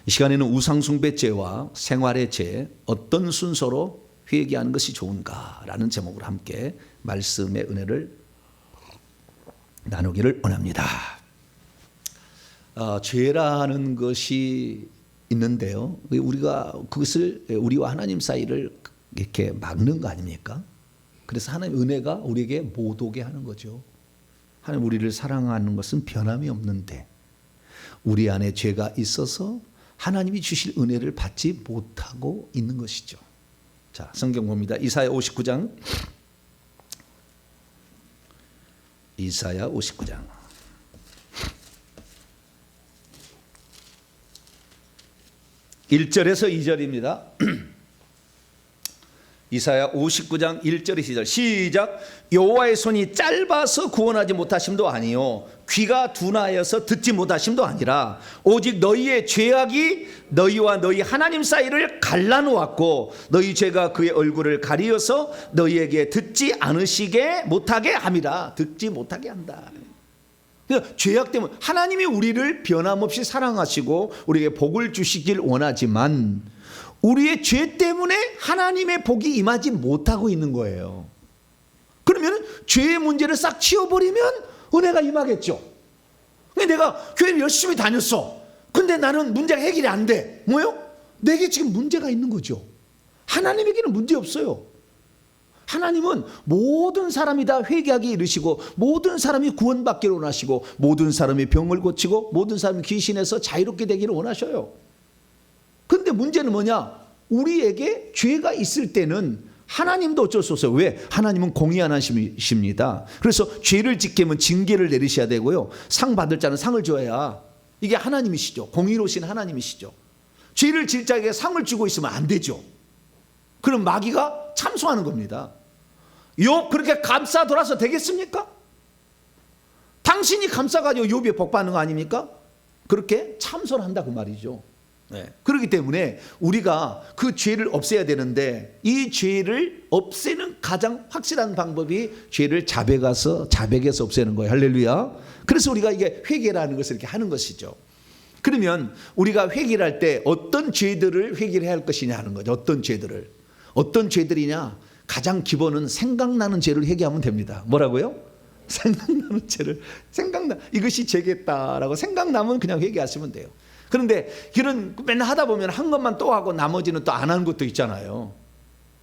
이 시간에는 우상숭배죄와 생활의 죄 어떤 순서로 회개하는 것이 좋은가라는 제목으로 함께 말씀의 은혜를 나누기를 원합니다. 죄라는 것이 있는데요, 우리가 그것을 우리와 하나님 사이를 이렇게 막는 거 아닙니까? 그래서 하나님의 은혜가 우리에게 못 오게 하는 거죠. 하나님 우리를 사랑하는 것은 변함이 없는데 우리 안에 죄가 있어서 하나님이 주실 은혜를 받지 못하고 있는 것이죠. 자, 성경 봅니다. 이사야 59장. 이사야 59장. 1절에서 2절입니다. 이사야 59장 1절 2절 시작. 여호와의 손이 짧아서 구원하지 못하심도 아니요 귀가 둔하여서 듣지 못하심도 아니라 오직 너희의 죄악이 너희와 너희 하나님 사이를 갈라놓았고 너희 죄가 그의 얼굴을 가리어서 너희에게 듣지 않으시게 못하게 함이라. 듣지 못하게 한다. 그러니까 죄악 때문에 하나님이 우리를 변함없이 사랑하시고 우리에게 복을 주시길 원하지만 우리의 죄 때문에 하나님의 복이 임하지 못하고 있는 거예요. 그러면 죄의 문제를 싹 치워버리면 은혜가 임하겠죠. 내가 교회를 열심히 다녔어. 근데 나는 문제가 해결이 안 돼. 뭐요? 내게 지금 문제가 있는 거죠. 하나님에게는 문제 없어요. 하나님은 모든 사람이 다 회개하기 이르시고 모든 사람이 구원받기를 원하시고 모든 사람이 병을 고치고 모든 사람이 귀신에서 자유롭게 되기를 원하셔요. 근데 문제는 뭐냐? 우리에게 죄가 있을 때는 하나님도 어쩔 수 없어요. 왜? 하나님은 공의한 하나님이십니다. 그래서 죄를 지키면 징계를 내리셔야 되고요, 상 받을 자는 상을 줘야, 이게 하나님이시죠. 공의로우신 하나님이시죠. 죄를 질 자에게 상을 주고 있으면 안 되죠. 그럼 마귀가 참소하는 겁니다. 욥 그렇게 감싸 돌아서 되겠습니까? 당신이 감싸가지고 욥이 복 받는 거 아닙니까? 그렇게 참소를 한다 그 말이죠. 네. 그렇기 때문에 우리가 그 죄를 없애야 되는데 이 죄를 없애는 가장 확실한 방법이 죄를 자백해서 없애는 거예요. 할렐루야. 그래서 우리가 이게 회개라는 것을 이렇게 하는 것이죠. 그러면 우리가 회개를 할 때 어떤 죄들을 회개를 해야 할 것이냐 하는 거죠. 어떤 죄들이냐? 가장 기본은 생각나는 죄를 회개하면 됩니다. 뭐라고요? 생각나는 죄를 이것이 죄겠다라고 생각나면 그냥 회개하시면 돼요. 그런데 이런 맨날 하다 보면 한 것만 또 하고 나머지는 또 안 하는 것도 있잖아요.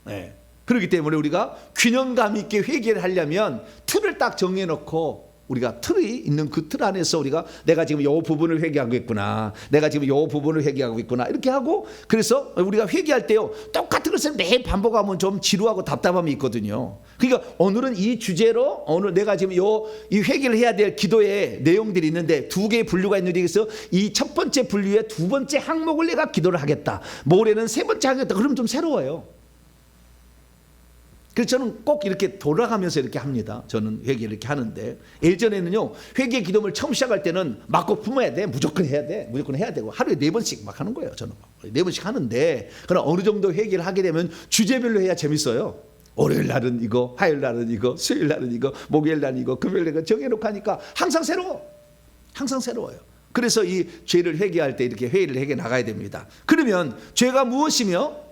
네. 그렇기 때문에 우리가 균형감 있게 회개를 하려면 틀을 딱 정해놓고 우리가 틀이 있는 그 틀 안에서 우리가 내가 지금 요 부분을 회개하고 있구나, 내가 지금 요 부분을 회개하고 있구나 이렇게 하고, 그래서 우리가 회개할 때요 똑같은 것을 매일 반복하면 좀 지루하고 답답함이 있거든요. 그러니까 오늘은 이 주제로 오늘 내가 지금 이 회개를 해야 될 기도의 내용들이 있는데 두 개의 분류가 있는데, 그래서 이 첫 번째 분류의 두 번째 항목을 내가 기도를 하겠다, 모레는 세 번째 하겠다. 그러면 좀 새로워요. 그래서 저는 꼭 이렇게 돌아가면서 이렇게 합니다. 저는 회개를 이렇게 하는데, 예전에는요 회개 기도를 처음 시작할 때는 맞고 품어야 돼, 무조건 해야 되고 하루에 4번씩 막 하는 거예요. 저는 4번씩 하는데, 그러나 어느 정도 회개를 하게 되면 주제별로 해야 재밌어요. 월요일 날은 이거, 화요일 날은 이거, 수요일 날은 이거, 목요일 날은 이거, 금요일 날은 정해놓고 하니까 항상 새로워요. 그래서 이 죄를 회개할 때 이렇게 회의를 회개 나가야 됩니다. 그러면 죄가 무엇이며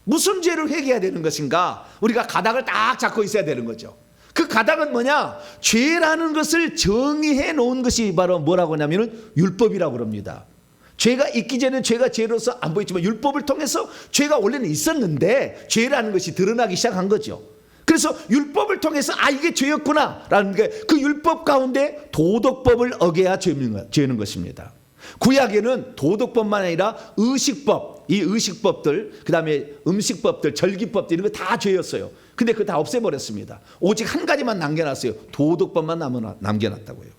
무슨 죄를 회개해야 되는 것인가? 우리가 가닥을 딱 잡고 있어야 되는 거죠. 그 가닥은 뭐냐? 죄라는 것을 정의해 놓은 것이 바로 뭐라고 하냐면 율법이라고 합니다. 죄가 있기 전에 죄가 죄로서 안 보였지만 율법을 통해서 죄가 원래는 있었는데 죄라는 것이 드러나기 시작한 거죠. 그래서 율법을 통해서 이게 죄였구나 라는 게, 그 율법 가운데 도덕법을 어겨야 죄는 것입니다. 구약에는 도덕법만 아니라 의식법, 이 의식법들, 그 다음에 음식법들, 절기법들 이런 거 다 죄였어요. 근데 그거 다 없애버렸습니다. 오직 한 가지만 남겨놨어요. 도덕법만 남겨놨다고요.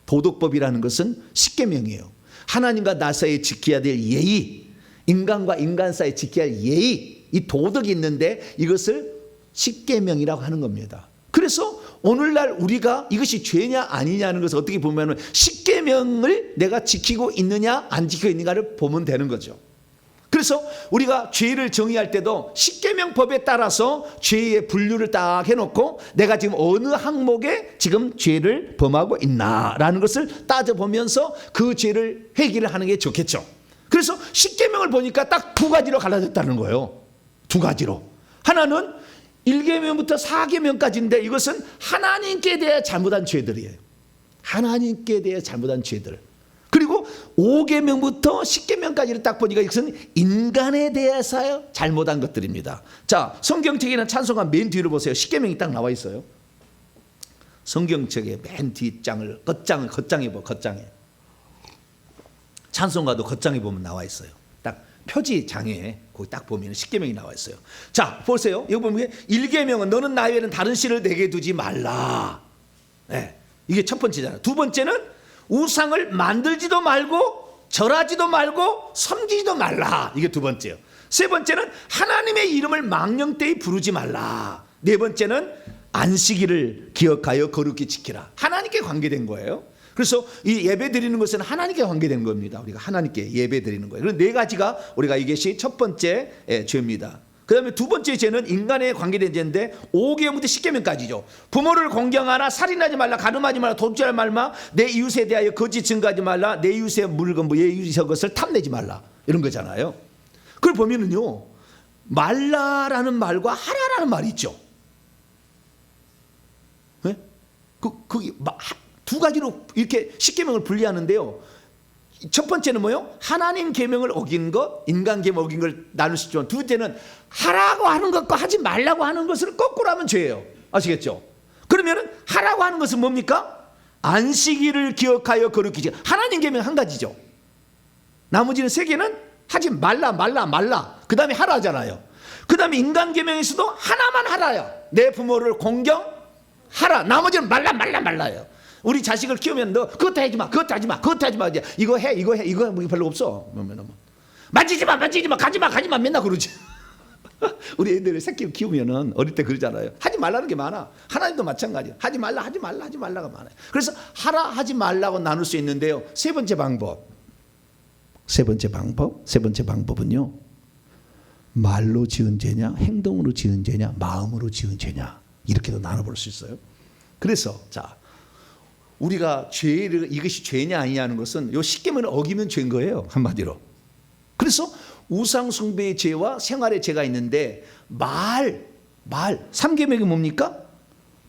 도덕법이라는 것은 십계명이에요. 하나님과 나 사이에 지켜야 될 예의, 인간과 인간 사이에 지켜야 할 예의, 이 도덕이 있는데 이것을 십계명이라고 하는 겁니다. 그래서 오늘날 우리가 이것이 죄냐 아니냐는 것을 어떻게 보면 십계명을 내가 지키고 있느냐 안 지키고 있는가를 보면 되는 거죠. 그래서 우리가 죄를 정의할 때도 십계명법에 따라서 죄의 분류를 딱 해놓고 내가 지금 어느 항목에 지금 죄를 범하고 있나라는 것을 따져보면서 그 죄를 회개를 하는 게 좋겠죠. 그래서 십계명을 보니까 딱 두 가지로 갈라졌다는 거예요. 두 가지로. 하나는 1계명부터 4계명까지인데 이것은 하나님께 대해 잘못한 죄들이에요. 하나님께 대해 잘못한 죄들. 그리고 5계명부터 10계명까지를 딱 보니까 이것은 인간에 대해서 잘못한 것들입니다. 자, 성경책에는 찬송가 맨 뒤를 보세요. 10계명이 딱 나와 있어요. 성경책의 맨 뒷장을 겉장에 보 겉장에. 찬송가도 겉장에 보면 나와 있어요. 딱 표지장에 거기 딱 보면 10계명이 나와 있어요. 자, 보세요. 여기 보면 1계명은 너는 나 외에는 다른 신을 내게 두지 말라. 네, 이게 첫 번째잖아요. 두 번째는 우상을 만들지도 말고 절하지도 말고 섬기지도 말라. 이게 두 번째요. 세 번째는 하나님의 이름을 망령되이 부르지 말라. 네 번째는 안식일을 기억하여 거룩히 지키라. 하나님께 관계된 거예요. 그래서 이 예배 드리는 것은 하나님께 관계된 겁니다. 우리가 하나님께 예배 드리는 거예요. 그런 네 가지가 우리가 이것이 첫 번째 죄입니다. 그 다음에 두 번째 죄는 인간에 관계된 죄인데 5계명부터 10계명까지죠. 부모를 공경하라, 살인하지 말라, 가늠하지 말라, 도둑질하지 말라, 내 이웃에 대하여 거짓 증거하지 말라, 내 이웃의 물건, 내 이웃의 것을 탐내지 말라, 이런 거잖아요. 그걸 보면은요, 말라라는 말과 하라라는 말이 있죠. 네? 두 가지로 이렇게 10계명을 분리하는데요. 첫 번째는 뭐요? 하나님 계명을 어긴 것, 인간 계명 어긴 걸 나눌 수 있지만, 두 번째는 하라고 하는 것과 하지 말라고 하는 것을 거꾸로 하면 죄예요. 아시겠죠? 그러면은 하라고 하는 것은 뭡니까? 안식일을 기억하여 거룩히 지키라. 하나님 계명 한 가지죠. 나머지는 세 개는 하지 말라. 그 다음에 하라잖아요. 그 다음에 인간 계명에서도 하나만 하라요. 내 부모를 공경하라. 나머지는 말라요. 우리 자식을 키우면 너 그것도 하지 마. 이거 해. 이거 별로 없어. 만지지 마. 가지 마. 맨날 그러지. 우리 애들 새끼 키우면은 어릴 때 그러잖아요. 하지 말라는 게 많아. 하나님도 마찬가지야. 하지 말라가 많아요. 그래서 하라 하지 말라고 나눌 수 있는데요. 세 번째 방법은요. 말로 지은 죄냐, 행동으로 지은 죄냐, 마음으로 지은 죄냐, 이렇게도 나눠볼 수 있어요. 그래서 자, 우리가 이것이 죄냐 아니냐는 것은 요 10계명을 어기면 죄인 거예요, 한마디로. 그래서 우상 숭배의 죄와 생활의 죄가 있는데, 3계명이 뭡니까?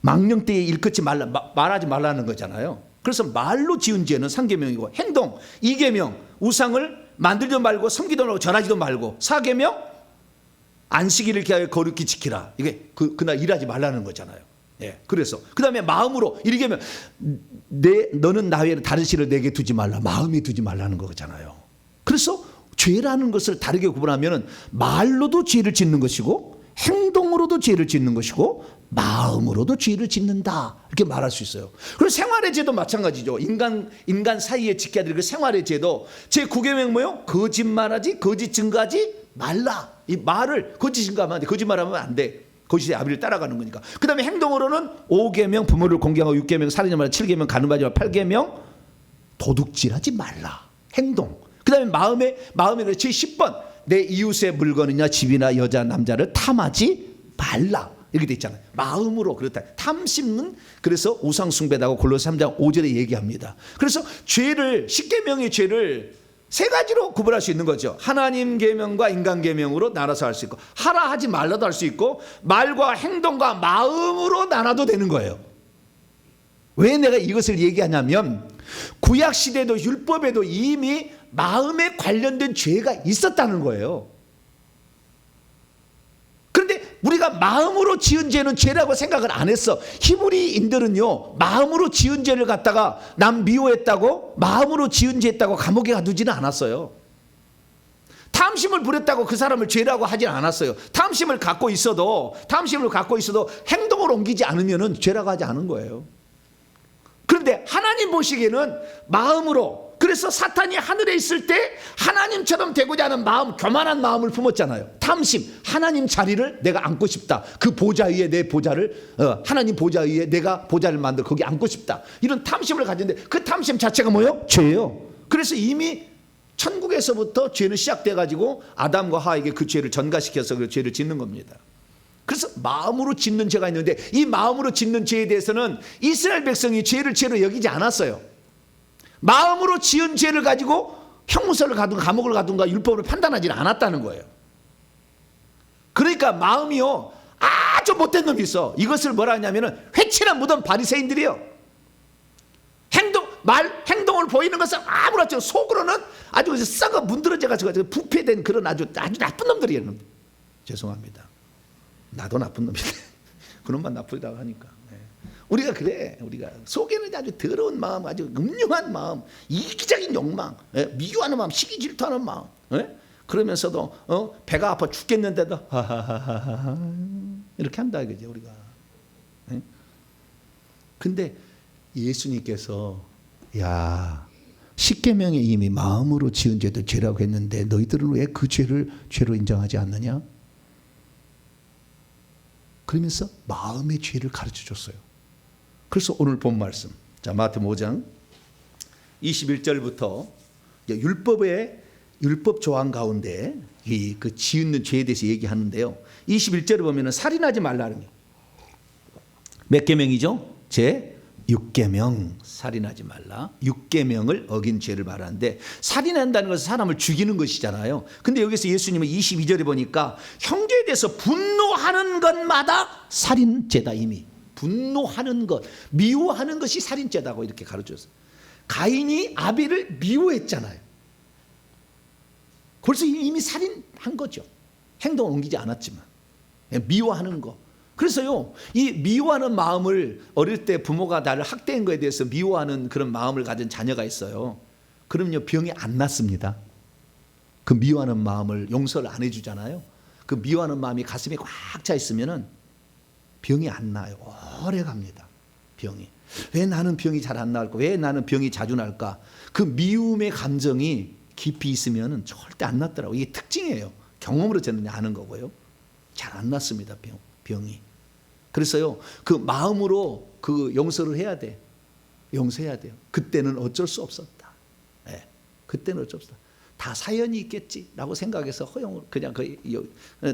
망령되이 일컫지 말라, 말하지 말라는 거잖아요. 그래서 말로 지은 죄는 3계명이고, 행동 2계명 우상을 만들지도 말고 섬기도 말고 절하지도 말고, 4계명 안식일을 기하여 거룩히 지키라. 이게 그날 일하지 말라는 거잖아요. 예, 그래서 그 다음에 마음으로 1계명 너는 나 외에 다른 신을 내게 두지 말라. 마음에 두지 말라는 거잖아요. 그래서 죄라는 것을 다르게 구분하면 말로도 죄를 짓는 것이고, 행동으로도 죄를 짓는 것이고, 마음으로도 죄를 짓는다, 이렇게 말할 수 있어요. 그리고 생활의 죄도 마찬가지죠. 인간 사이에 지켜야 될 그 생활의 죄도 제 9계명 뭐요? 거짓말하지, 거짓 증거하지 말라. 이 말을 거짓 증거하면 안 돼. 거짓말하면 안 돼. 거짓의 아비를 따라가는 거니까. 그 다음에 행동으로는 5계명 부모를 공경하고, 6계명 살인하지 말라, 7계명 가늠하지 말라, 8계명 도둑질하지 말라. 행동. 그 다음에 마음에 제 10번 내 이웃의 물건이나 집이나 여자 남자를 탐하지 말라, 이렇게 돼 있잖아요. 마음으로 그렇다. 탐심은 그래서 우상 숭배다고 골로새 3장 5절에 얘기합니다. 그래서 10계명의 죄를 세 가지로 구분할 수 있는 거죠. 하나님 계명과 인간 계명으로 나눠서 할 수 있고, 하라 하지 말라도 할 수 있고, 말과 행동과 마음으로 나눠도 되는 거예요. 왜 내가 이것을 얘기하냐면, 구약 시대도 율법에도 이미 마음에 관련된 죄가 있었다는 거예요. 그런데 우리가 마음으로 지은 죄는 죄라고 생각을 안 했어. 히브리인들은요, 마음으로 지은 죄를 갖다가 남 미워했다고, 마음으로 지은 죄 했다고 감옥에 가두지는 않았어요. 탐심을 부렸다고 그 사람을 죄라고 하진 않았어요. 탐심을 갖고 있어도 행동을 옮기지 않으면 죄라고 하지 않은 거예요. 그런데 하나님 보시기에는 마음으로, 그래서 사탄이 하늘에 있을 때 하나님처럼 되고자 하는 마음, 교만한 마음을 품었잖아요. 탐심, 하나님 자리를 내가 앉고 싶다. 그 보좌 위에 내 보좌를, 하나님 보좌 위에 내가 보좌를 만들어 거기 앉고 싶다. 이런 탐심을 가졌는데, 그 탐심 자체가 뭐예요? 죄예요. 그래서 이미 천국에서부터 죄는 시작돼가지고 아담과 하와에게 그 죄를 전가시켜서 그 죄를 짓는 겁니다. 그래서 마음으로 짓는 죄가 있는데, 이 마음으로 짓는 죄에 대해서는 이스라엘 백성이 죄를 죄로 여기지 않았어요. 마음으로 지은 죄를 가지고 형무소를 가든가 감옥을 가든가 율법으로 판단하지 않았다는 거예요. 그러니까 마음이요 아주 못된 놈이 있어. 이것을 뭐라 하냐면은 회칠한 무덤 바리새인들이요. 행동을 보이는 것은 아무렇지 속으로는 아주 썩어 문드러져 가지고 부패된 그런 아주 나쁜 놈들이에요. 죄송합니다. 나도 나쁜 놈인데 그놈만 나쁘다고 하니까. 우리가 그래. 우리가 속에는 아주 더러운 마음, 아주 음흉한 마음, 이기적인 욕망, 미워하는 마음, 시기 질투하는 마음. 그러면서도 배가 아파 죽겠는데도 하하하하 이렇게 한다 이거죠 우리가. 근데 예수님께서 야 십계명에 이미 마음으로 지은 죄도 죄라고 했는데 너희들은 왜 그 죄를 죄로 인정하지 않느냐? 그러면서 마음의 죄를 가르쳐 줬어요. 그래서 오늘 본 말씀, 자 마태복음 5장 21절부터 율법 조항 가운데 그 지은 죄에 대해서 얘기하는데요. 21절에 보면은 살인하지 말라는 게 몇 계명이죠? 제 6계명, 살인하지 말라. 6계명을 어긴 죄를 말하는데 살인한다는 것은 사람을 죽이는 것이잖아요. 근데 여기서 예수님은 22절에 보니까 형제에 대해서 분노하는 것마다 살인죄다. 이미 분노하는 것, 미워하는 것이 살인죄다고 이렇게 가르쳤어요. 가인이 아벨을 미워했잖아요. 벌써 이미 살인한 거죠. 행동을 옮기지 않았지만 미워하는 거. 그래서요 이 미워하는 마음을 어릴 때 부모가 나를 학대한 거에 대해서 미워하는 그런 마음을 가진 자녀가 있어요. 그럼요 병이 안 낫습니다. 그 미워하는 마음을 용서를 안 해주잖아요. 그 미워하는 마음이 가슴에 꽉 차 있으면은 병이 안 나요. 오래 갑니다. 병이. 왜 나는 병이 잘 안 나을까? 왜 나는 병이 자주 날까? 그 미움의 감정이 깊이 있으면은 절대 안 낫더라고요. 이게 특징이에요. 경험으로 저는 아는 거고요. 잘 안 낫습니다. 병이. 그래서요 그 마음으로 그 용서를 해야 돼. 용서해야 돼요. 그때는 어쩔 수 없었다. 그때는 어쩔 수 없다. 다 사연이 있겠지라고 생각해서 허용을 그냥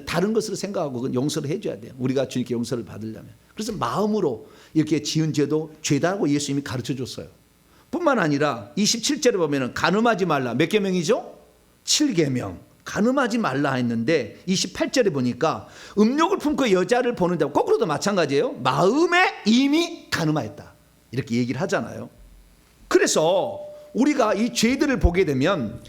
다른 것으로 생각하고 용서를 해줘야 돼요. 우리가 주님께 용서를 받으려면. 그래서 마음으로 이렇게 지은 죄도 죄다라고 예수님이 가르쳐 줬어요. 뿐만 아니라 27절에 보면은 간음하지 말라. 몇 계명이죠? 7계명. 간음하지 말라 했는데 28절에 보니까 음욕을 품고 여자를 보는데 거꾸로도 마찬가지예요. 마음에 이미 간음하였다. 이렇게 얘기를 하잖아요. 그래서 우리가 이 죄들을 보게 되면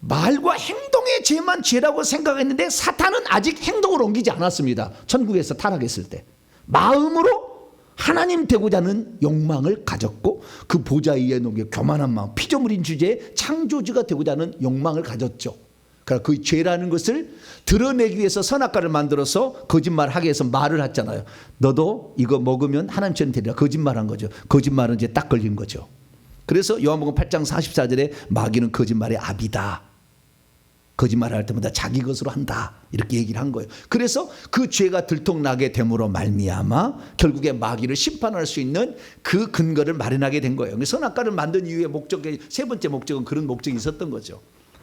말과 행동의 죄만 죄라고 생각했는데 사탄은 아직 행동을 옮기지 않았습니다. 천국에서 타락했을 때 마음으로 하나님 되고자 하는 욕망을 가졌고 그 보좌 위에 놓게 교만한 마음, 피조물인 주제에 창조주가 되고자 하는 욕망을 가졌죠. 그러니까 그 죄라는 것을 드러내기 위해서 선악과를 만들어서 거짓말하게 해서 말을 했잖아요. 너도 이거 먹으면 하나님처럼 되리라. 거짓말한 거죠. 거짓말은 이제 딱 걸린 거죠. 그래서 요한복음 8장 44절에 마귀는 거짓말의 압이다. 거짓말할 때마다 자기 것으로 한다. 이렇게 얘기를 한 거예요. 그래서 그 죄가 들통나게 됨으로 말미암아 결국에 마귀를 심판할 수 있는 그 근거를 마련하게 된 거예요. 선악과를 만든 이유의 목적의 세 번째 목적은 그런 목적이 있었던 거죠.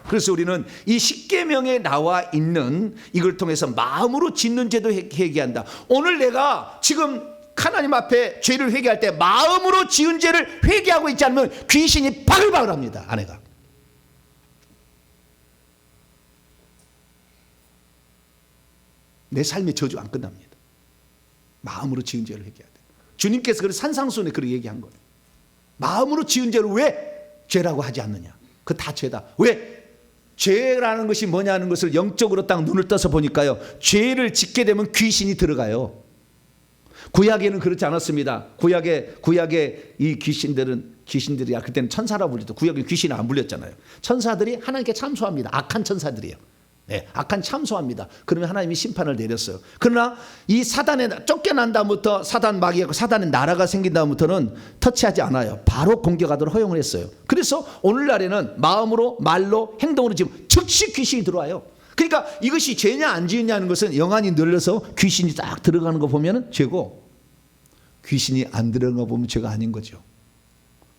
그래서 우리는 이 십계명에 나와 있는 이걸 통해서 마음으로 짓는 죄도 회개한다. 오늘 내가 지금 하나님 앞에 죄를 회개할 때 마음으로 지은 죄를 회개하고 있지 않으면 귀신이 바글바글합니다. 아내가. 내 삶의 저주 안 끝납니다. 마음으로 지은 죄를 회개해야 돼요. 주님께서 그래서 산상수훈에 그렇게 얘기한 거예요. 마음으로 지은 죄를 왜 죄라고 하지 않느냐. 그거 다 죄다. 왜? 죄라는 것이 뭐냐는 것을 영적으로 딱 눈을 떠서 보니까요. 죄를 짓게 되면 귀신이 들어가요. 구약에는 그렇지 않았습니다. 구약의 이 귀신들이야. 그때는 천사라고 불리도 구약에 귀신을 안 불렸잖아요. 천사들이 하나님께 참소합니다. 악한 천사들이에요. 악한 참소합니다. 그러면 하나님이 심판을 내렸어요. 그러나 이 사단에 쫓겨난 다음부터 사단 마귀하고 사단의 나라가 생긴 다음부터는 터치하지 않아요. 바로 공격하도록 허용을 했어요. 그래서 오늘날에는 마음으로 말로 행동으로 지금 즉시 귀신이 들어와요. 그러니까 이것이 죄냐 안 죄냐는 것은 영안이 늘려서 귀신이 딱 들어가는 거 보면 죄고 귀신이 안 들어가는 거 보면 죄가 아닌 거죠.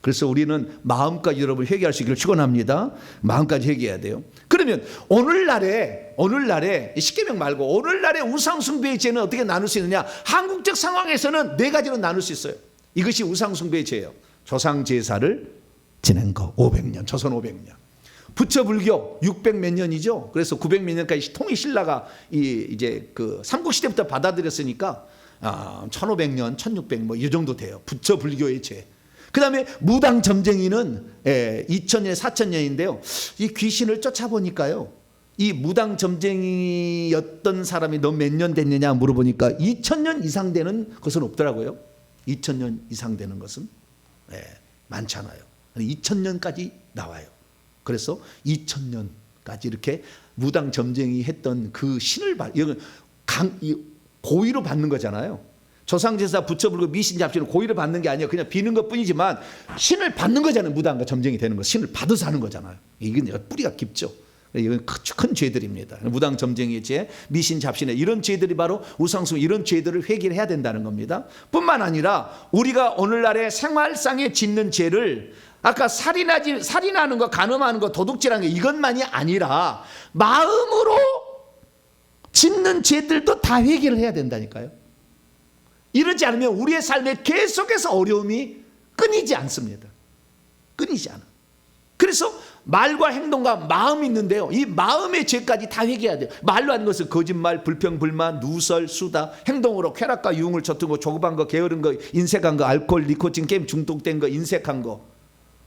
그래서 우리는 마음까지 여러분 회개할 수 있기를 축원합니다. 마음까지 회개해야 돼요. 그러면 오늘날에 십계명 말고 오늘날의 우상숭배의 죄는 어떻게 나눌 수 있느냐? 한국적 상황에서는 네 가지로 나눌 수 있어요. 이것이 우상숭배의 죄예요. 조상 제사를 지낸 거 500년, 조선 500년. 부처 불교 600 몇 년이죠. 그래서 900 몇 년까지 통일신라가 이제 그 삼국시대부터 받아들였으니까 1500년, 1600 뭐 이 정도 돼요. 부처 불교의 죄. 그 다음에 무당 점쟁이는 2000년, 4000년인데요. 이 귀신을 쫓아보니까요. 이 무당 점쟁이였던 사람이 너 몇 년 됐느냐 물어보니까 2000년 이상 되는 것은 없더라고요. 2000년 이상 되는 것은 많잖아요. 2000년까지 나와요. 그래서 2000년까지 이렇게 무당 점쟁이 했던 그 신을 고의로 받는 거잖아요. 조상제사 부처불교 미신 잡신은 고의로 받는 게 아니에요. 그냥 비는 것 뿐이지만 신을 받는 거잖아요. 무당과 점쟁이 되는 거. 신을 받아서 하는 거잖아요. 이건 뿌리가 깊죠. 이건 큰 죄들입니다. 무당 점쟁이의 죄, 미신 잡신의 이런 죄들이 바로 우상숭 이런 죄들을 회개를 해야 된다는 겁니다. 뿐만 아니라 우리가 오늘날의 생활상에 짓는 죄를 아까 살인하는 거, 간음하는 거, 도둑질하는 거 이것만이 아니라 마음으로 짓는 죄들도 다 회개를 해야 된다니까요. 이러지 않으면 우리의 삶에 계속해서 어려움이 끊이지 않습니다. 끊이지 않아. 그래서 말과 행동과 마음이 있는데요. 이 마음의 죄까지 다 회개해야 돼요. 말로 하는 것은 거짓말, 불평, 불만, 누설, 수다. 행동으로 쾌락과 유흥을 젖은 거, 조급한 거, 게으른 거, 인색한 거, 알코올, 니코틴, 게임 중독된 거, 인색한 거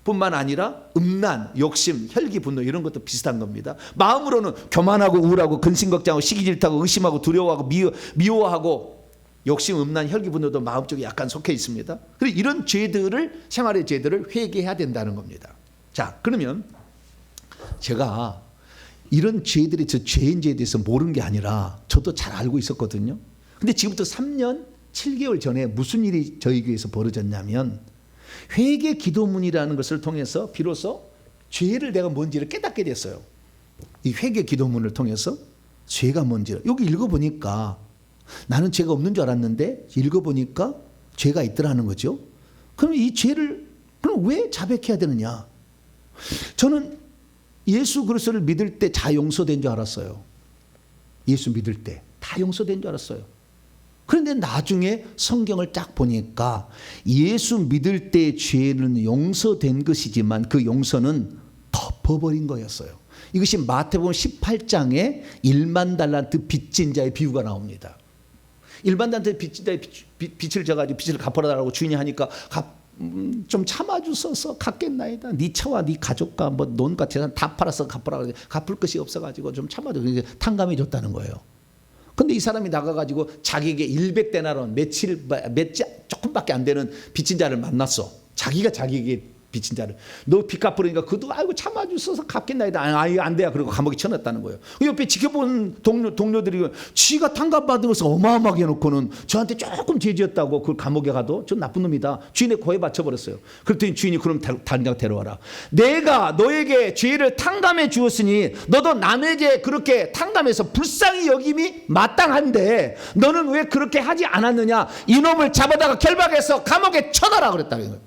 뿐만 아니라 음란, 욕심, 혈기, 분노 이런 것도 비슷한 겁니다. 마음으로는 교만하고 우울하고 근심걱정하고 시기질투하고 의심하고 두려워하고 미워하고 욕심, 음란, 혈기, 분노도 마음 쪽에 약간 속해 있습니다. 그리고 이런 죄들을 생활의 죄들을 회개해야 된다는 겁니다. 자, 그러면 제가 이런 죄들이 저 죄인지에 대해서 모르는 게 아니라 저도 잘 알고 있었거든요. 근데 지금부터 3년 7개월 전에 무슨 일이 저희 교회에서 벌어졌냐면 회개 기도문이라는 것을 통해서 비로소 죄를 내가 뭔지를 깨닫게 됐어요. 이 회개 기도문을 통해서 죄가 뭔지를 여기 읽어보니까 나는 죄가 없는 줄 알았는데 읽어보니까 죄가 있더라는 거죠. 그럼 이 죄를 그럼 왜 자백해야 되느냐? 저는 예수 그리스도를 믿을 때 다 용서된 줄 알았어요. 예수 믿을 때 다 용서된 줄 알았어요. 그런데 나중에 성경을 딱 보니까 예수 믿을 때 죄는 용서된 것이지만 그 용서는 덮어버린 거였어요. 이것이 마태복음 18장에 1만 달란트 빚진 자의 비유가 나옵니다. 1만 달란트 빚진 자의 빚을 져가지고 빚을 갚아달라고 주인이 하니까 좀 참아주소서 갚겠나이다. 네 차와 네 가족과 뭐 논과 재산 다 팔아서 갚으라. 갚을 것이 없어가지고 좀 참아줘. 탕감해 줬다는 거예요. 근데 이 사람이 나가가지고 자기에게 100데나론 조금밖에 안 되는 빚진 자를 만났어. 자기가 자기에게 빚진 자를 너 빚 갚으려니까 그도 아이고 참아주셔서 갚겠나이다. 아유 안 돼요. 그리고 감옥에 쳐넣었다는 거예요. 옆에 지켜본 동료들이 지가 탕감받은 것을 어마어마하게 해놓고는 저한테 조금 죄 지었다고 그 감옥에 가도 저 나쁜 놈이다. 주인의 고에 바쳐버렸어요. 그랬더니 주인이 그럼 당장 데려와라. 내가 너에게 죄를 탕감해 주었으니 너도 남에게 그렇게 탕감해서 불쌍히 여김이 마땅한데 너는 왜 그렇게 하지 않았느냐. 이놈을 잡아다가 결박해서 감옥에 쳐넣어라 그랬다는 거예요.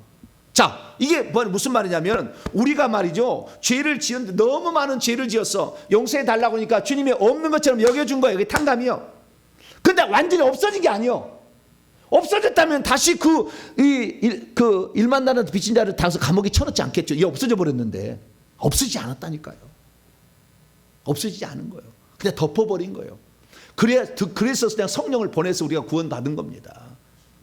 자, 이게 무슨 말이냐면 우리가 말이죠. 죄를 지었는데 너무 많은 죄를 지었어. 용서해 달라고 하니까 주님이 없는 것처럼 여겨준 거예요. 이게 탕감이요. 근데 완전히 없어진 게 아니요. 없어졌다면 다시 그 1만 달란트 빚진 자를 다서 감옥에 쳐넣지 않겠죠. 이게 없어져 버렸는데 없어지지 않았다니까요. 없어지지 않은 거예요. 그냥 덮어버린 거예요. 그래서 그냥 성령을 보내서 우리가 구원받은 겁니다.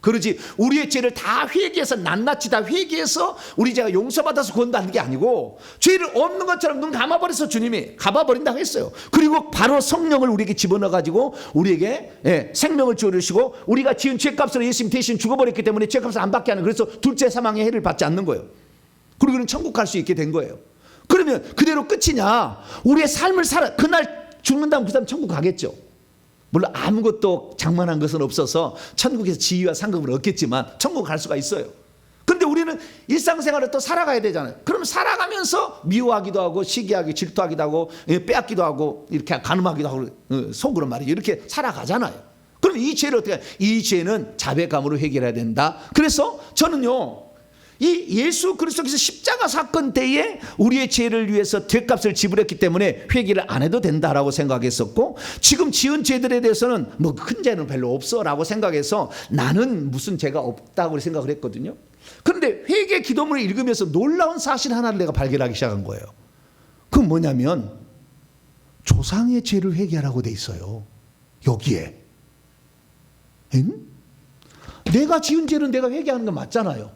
그러지 우리의 죄를 다 회개해서 낱낱이 다 회개해서 우리 죄가 용서받아서 구원받는 게 아니고 죄를 없는 것처럼 눈 감아버려서 주님이 감아버린다고 했어요. 그리고 바로 성령을 우리에게 집어넣어가지고 우리에게 생명을 주어주시고 우리가 지은 죄값으로 예수님 대신 죽어버렸기 때문에 죄값을 안 받게 하는 그래서 둘째 사망의 해를 받지 않는 거예요. 그리고 우리는 천국 갈 수 있게 된 거예요. 그러면 그대로 끝이냐? 우리의 삶을 살아 그날 죽는다면 그 사람 천국 가겠죠. 물론 아무것도 장만한 것은 없어서 천국에서 지위와 상급을 얻겠지만 천국 갈 수가 있어요. 그런데 우리는 일상생활을 또 살아가야 되잖아요. 그럼 살아가면서 미워하기도 하고 시기하기 질투하기도 하고 빼앗기도 하고 이렇게 간음하기도 하고 속으로 말이죠. 이렇게 살아가잖아요. 그럼 이 죄를 어떻게 이 죄는 자백감으로 해결해야 된다. 그래서 저는요. 이 예수 그리스도께서 십자가 사건 때에 우리의 죄를 위해서 죄값을 지불했기 때문에 회개를 안 해도 된다라고 생각했었고 지금 지은 죄들에 대해서는 뭐 큰 죄는 별로 없어라고 생각해서 나는 무슨 죄가 없다고 생각을 했거든요. 그런데 회개 기도문을 읽으면서 놀라운 사실 하나를 내가 발견하기 시작한 거예요. 그 그건 뭐냐면 조상의 죄를 회개하라고 돼 있어요. 여기에. 응? 내가 지은 죄는 내가 회개하는 건 맞잖아요.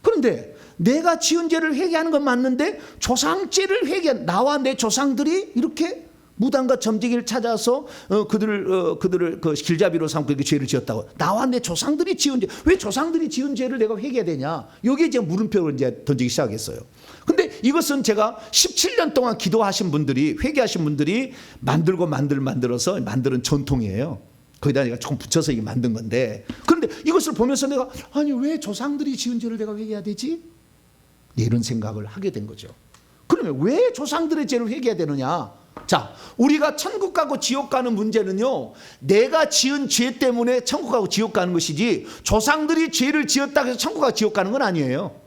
그런데 내가 지은 죄를 회개하는 건 맞는데 조상죄를 나와 내 조상들이 이렇게 무당과 점쟁이를 찾아서 그들을 그 길잡이로 삼고 이렇게 죄를 지었다고. 나와 내 조상들이 지은 죄. 왜 조상들이 지은 죄를 내가 회개해야 되냐. 여기에 이제 물음표를 이제 던지기 시작했어요. 근데 이것은 제가 17년 동안 기도하신 분들이, 회개하신 분들이 만들어서 만드는 전통이에요. 거기다 내가 조금 붙여서 이게 만든 건데, 그런데 이것을 보면서 내가 아니 왜 조상들이 지은 죄를 내가 회개해야 되지? 이런 생각을 하게 된 거죠. 그러면 왜 조상들의 죄를 회개해야 되느냐? 자, 우리가 천국 가고 지옥 가는 문제는요, 내가 지은 죄 때문에 천국 가고 지옥 가는 것이지 조상들이 죄를 지었다고 해서 천국 가고 지옥 가는 건 아니에요.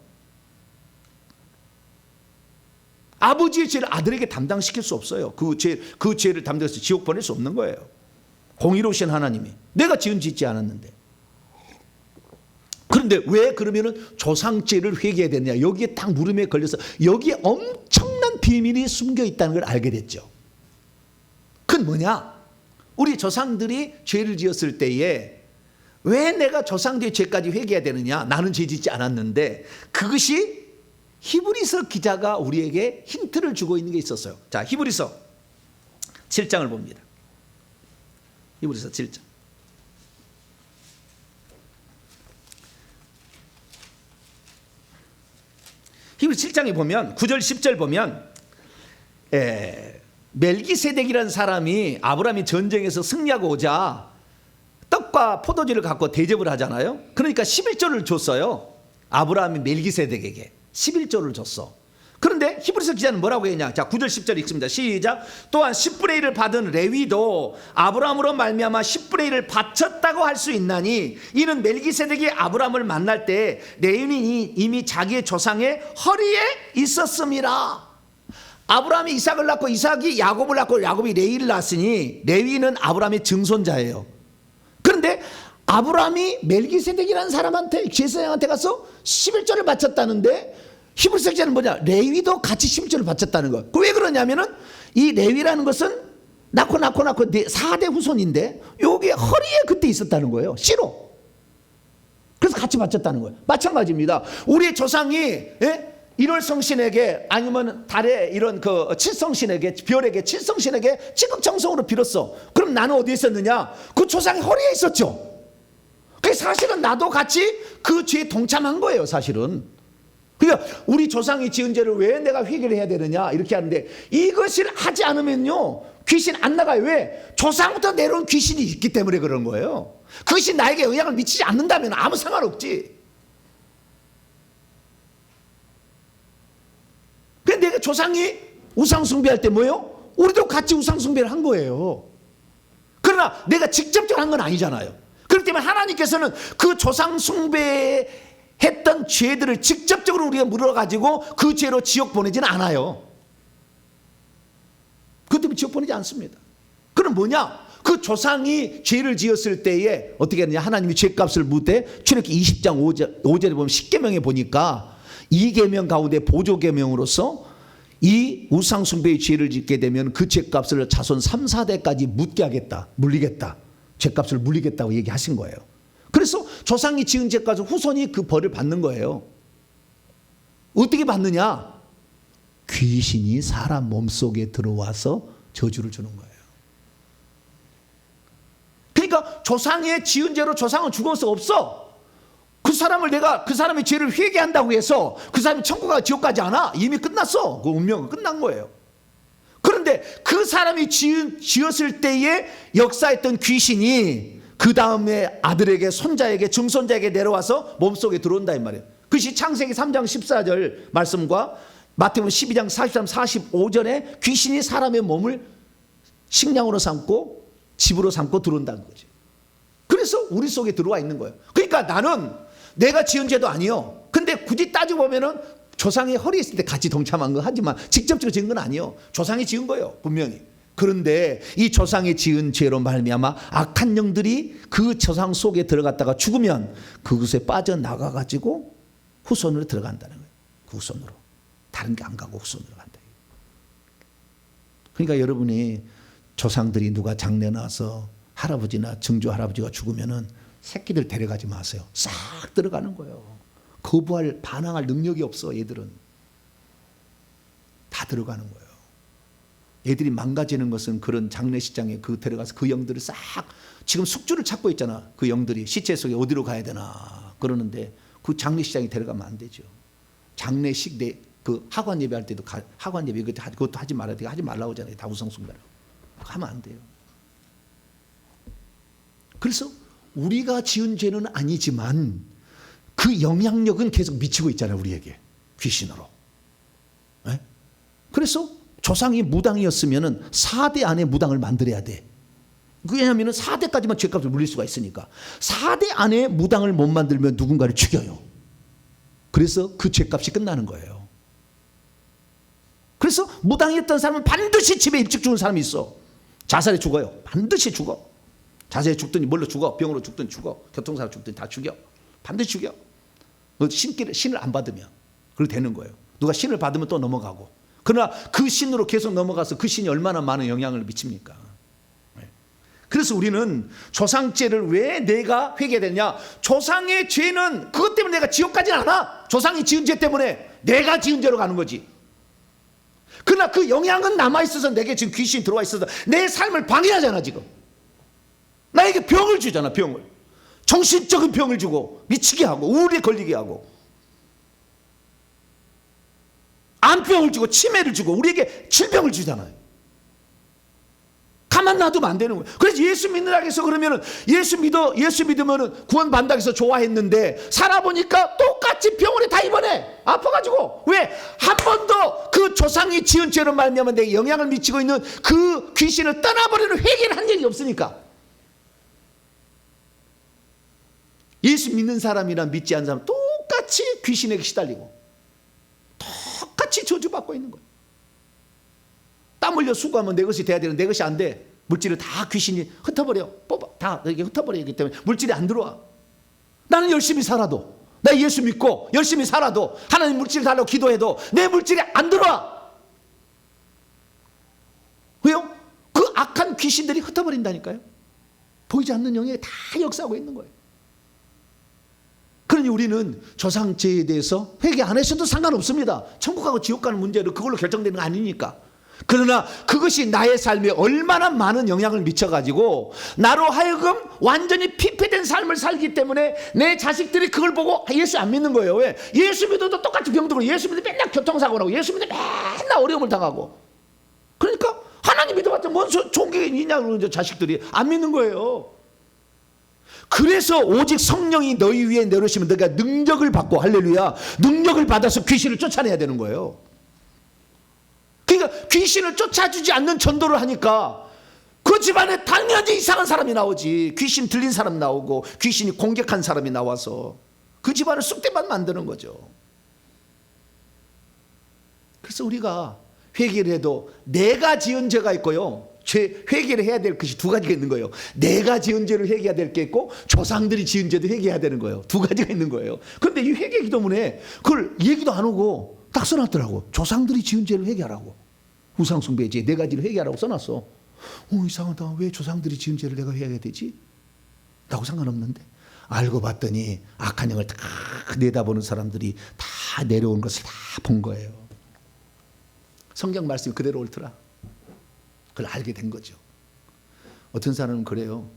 아버지의 죄를 아들에게 담당시킬 수 없어요. 그 죄를 담당해서 지옥 보낼 수 없는 거예요. 공의로우신 하나님이. 내가 지은 짓지 않았는데. 그런데 왜 그러면은 조상죄를 회개해야 되느냐? 여기에 딱 물음에 걸려서 여기에 엄청난 비밀이 숨겨 있다는 걸 알게 됐죠. 그건 뭐냐? 우리 조상들이 죄를 지었을 때에 왜 내가 조상들의 죄까지 회개해야 되느냐? 나는 죄 짓지 않았는데, 그것이 히브리서 기자가 우리에게 힌트를 주고 있는 게 있었어요. 자, 히브리서 7장을 봅니다. 히브리서 7장. 히브리서 7장에 보면 9절 10절 보면 멜기세덱이라는 사람이 아브라함이 전쟁에서 승리하고 오자 떡과 포도주를 갖고 대접을 하잖아요. 그러니까 11조를 줬어요. 아브라함이 멜기세덱에게 11조를 줬어. 그런데 히브리서 기자는 뭐라고 했냐? 자, 9절 10절 읽습니다. 시작. 또한 10분의 1을 받은 레위도 아브라함으로 말미암아 10분의 1을 바쳤다고 할 수 있나니, 이는 멜기세덱이 아브라함을 만날 때 레위는 이미 자기의 조상의 허리에 있었음이라. 아브라함이 이삭을 낳고 이삭이 야곱을 낳고 야곱이 레위를 낳았으니 레위는 아브라함의 증손자예요. 그런데 아브라함이 멜기세덱이라는 사람한테, 제사장한테 가서 11조를 바쳤다는데, 히브리서 기자는 뭐냐? 레위도 같이 11조를 바쳤다는 거. 왜 그러냐면은 이 레위라는 것은 낳고 4대 후손인데 여기 허리에 그때 있었다는 거예요. 씨로. 그래서 같이 바쳤다는 거예요. 마찬가지입니다. 우리의 조상이 일월성신에게 아니면 달에 이런 그 칠성신에게, 별에게, 칠성신에게 지극정성으로 빌었어. 그럼 나는 어디에 있었느냐? 그 조상의 허리에 있었죠. 그래서 사실은 나도 같이 그 죄에 동참한 거예요, 사실은. 그러니까 우리 조상이 지은 죄를 왜 내가 회개를 해야 되느냐 이렇게 하는데, 이것을 하지 않으면요 귀신 안 나가요. 왜? 조상부터 내려온 귀신이 있기 때문에 그런 거예요. 그것이 나에게 영향을 미치지 않는다면 아무 상관없지. 근데 내가 조상이 우상숭배할 때 뭐예요? 우리도 같이 우상숭배를 한 거예요. 그러나 내가 직접적으로 한 건 아니잖아요. 그렇기 때문에 하나님께서는 그 조상숭배 했던 죄들을 직접적으로 우리가 물어가지고 그 죄로 지옥 보내지는 않아요. 그것 때문에 지옥 보내지 않습니다. 그럼 뭐냐? 그 조상이 죄를 지었을 때에 어떻게 했느냐? 하나님이 죄값을 묻되 출애굽기 20장 5절에 보면 10계명에 보니까 2계명 가운데 보조계명으로서 이 우상숭배의 죄를 짓게 되면 그 죄값을 자손 3, 4대까지 묻게 하겠다, 물리겠다, 죄값을 물리겠다고 얘기하신 거예요. 그래서 조상이 지은 죄값을 후손이 그 벌을 받는 거예요. 어떻게 받느냐? 귀신이 사람 몸속에 들어와서 저주를 주는 거예요. 그러니까 조상의 지은 죄로 조상은 죽을 수 없어. 그 사람의 죄를 회개한다고 해서 그 사람이 천국 가고 지옥 가지 않아. 이미 끝났어. 그 운명은 끝난 거예요. 그런데 그 사람이 지었을 때에 역사했던 귀신이 그 다음에 아들에게, 손자에게, 증손자에게 내려와서 몸속에 들어온다 이 말이에요. 그것이 창세기 3장 14절 말씀과 마태복음 12장 43, 45절에 귀신이 사람의 몸을 식량으로 삼고 집으로 삼고 들어온다는 거죠. 그래서 우리 속에 들어와 있는 거예요. 그러니까 나는 내가 지은 죄도 아니요. 근데 굳이 따지고 보면은 조상의 허리에 있을 때 같이 동참한 거 하지만 직접적으로 지은 건 아니요. 조상이 지은 거예요, 분명히. 그런데 이 조상이 지은 죄로 말미암아 악한 영들이 그 조상 속에 들어갔다가 죽으면 그곳에 빠져나가 가지고 후손으로 들어간다는 거예요. 그 후손으로. 다른 게 안 가고 후손으로 간다. 그러니까 여러분이 조상들이 누가 장례 나서 할아버지나 증조 할아버지가 죽으면은 새끼들 데려가지 마세요. 싹 들어가는 거예요. 거부할 반항할 능력이 없어. 얘들은 다 들어가는 거예요. 애들이 망가지는 것은 그런 장례식장에 그 데려가서 그 영들을 싹 지금 숙주를 찾고 있잖아. 그 영들이 시체 속에 어디로 가야 되나 그러는데 그 장례식장에 데려가면 안 되죠. 장례식 그 학원 예배할 때도 학원 예배 그것도 하지 말아야 돼. 하지 말라고 하잖아요. 다 우상숭배라고. 하면 안 돼요. 그래서 우리가 지은 죄는 아니지만 그 영향력은 계속 미치고 있잖아요. 우리에게 귀신으로. 네? 그래서 조상이 무당이었으면 4대 안에 무당을 만들어야 돼. 왜냐하면 4대까지만 죄값을 물릴 수가 있으니까. 4대 안에 무당을 못 만들면 누군가를 죽여요. 그래서 그 죄값이 끝나는 거예요. 그래서 무당이었던 사람은 반드시 집에 일찍 죽는 사람이 있어. 자살에 죽어요. 반드시 죽어. 자살에 죽더니 뭘로 죽어. 병으로 죽더니 죽어. 교통사고 죽더니 다 죽여. 반드시 죽여. 신을 안 받으면 그렇게 되는 거예요. 누가 신을 받으면 또 넘어가고. 그러나 그 신으로 계속 넘어가서 그 신이 얼마나 많은 영향을 미칩니까? 그래서 우리는 조상죄를 왜 내가 회개되냐? 조상의 죄는 그것 때문에 내가 지옥 가진 않아. 조상이 지은 죄 때문에 내가 지은 죄로 가는 거지. 그러나 그 영향은 남아있어서 내게 지금 귀신이 들어와 있어서 내 삶을 방해하잖아. 지금 나에게 병을 주잖아. 병을, 정신적인 병을 주고 미치게 하고 우울에 걸리게 하고 암병을 주고 치매를 주고 우리에게 질병을 주잖아요. 가만 놔두면 안 되는 거예요. 그래서 예수 믿는다고 해서 그러면은 예수 믿으면은 구원받는다고 해서 좋아했는데 살아보니까 똑같이 병원에 다 입원해. 아파가지고. 왜? 한 번도 그 조상이 지은 죄로 말미암아 내게 영향을 미치고 있는 그 귀신을 떠나버리는 회개를 한 적이 없으니까. 예수 믿는 사람이랑 믿지 않는 사람 똑같이 귀신에게 시달리고 똑같이 저주받고 있는 거예요. 땀 흘려 수고하면 내 것이 돼야 되는데 내 것이 안 돼. 물질을 다 귀신이 흩어버려. 뽑아. 다 이렇게 흩어버리기 때문에 물질이 안 들어와. 나는 열심히 살아도, 나 예수 믿고 열심히 살아도, 하나님 물질 달라고 기도해도 내 물질이 안 들어와. 왜요? 그 악한 귀신들이 흩어버린다니까요. 보이지 않는 영에 다 역사하고 있는 거예요. 그러니 우리는 조상죄에 대해서 회개 안 하셔도 상관없습니다. 천국하고 지옥 가는 문제로 그걸로 결정되는 거 아니니까. 그러나 그것이 나의 삶에 얼마나 많은 영향을 미쳐가지고 나로 하여금 완전히 피폐된 삶을 살기 때문에 내 자식들이 그걸 보고 예수 안 믿는 거예요. 왜? 예수 믿어도 똑같이 병들고 예수 믿어도 맨날 교통사고 나고 예수 믿어도 맨날 어려움을 당하고. 그러니까 하나님 믿어봤자 뭔 좋은 게 있냐고 자식들이 안 믿는 거예요. 그래서 오직 성령이 너희 위에 내려오시면 너희가 능력을 받고, 할렐루야, 능력을 받아서 귀신을 쫓아내야 되는 거예요. 그러니까 귀신을 쫓아주지 않는 전도를 하니까 그 집안에 당연히 이상한 사람이 나오지. 귀신 들린 사람 나오고 귀신이 공격한 사람이 나와서 그 집안을 쑥대밭 만드는 거죠. 그래서 우리가 회개를 해도 내가 지은 죄가 있고요, 회개를 해야 될 것이 두 가지가 있는 거예요. 내가 지은 죄를 회개해야 될 게 있고 조상들이 지은 죄도 회개해야 되는 거예요. 두 가지가 있는 거예요. 그런데 이 회개 기도문에 그걸 얘기도 안 하고 딱 써놨더라고. 조상들이 지은 죄를 회개하라고. 우상숭배의 죄 네 가지를 회개하라고 써놨어. 이상하다. 왜 조상들이 지은 죄를 내가 회개해야 되지? 나하고 상관없는데. 알고 봤더니 악한 영을 다 내다보는 사람들이 다 내려온 것을 다 본 거예요. 성경 말씀이 그대로 옳더라. 그걸 알게 된 거죠. 어떤 사람은 그래요.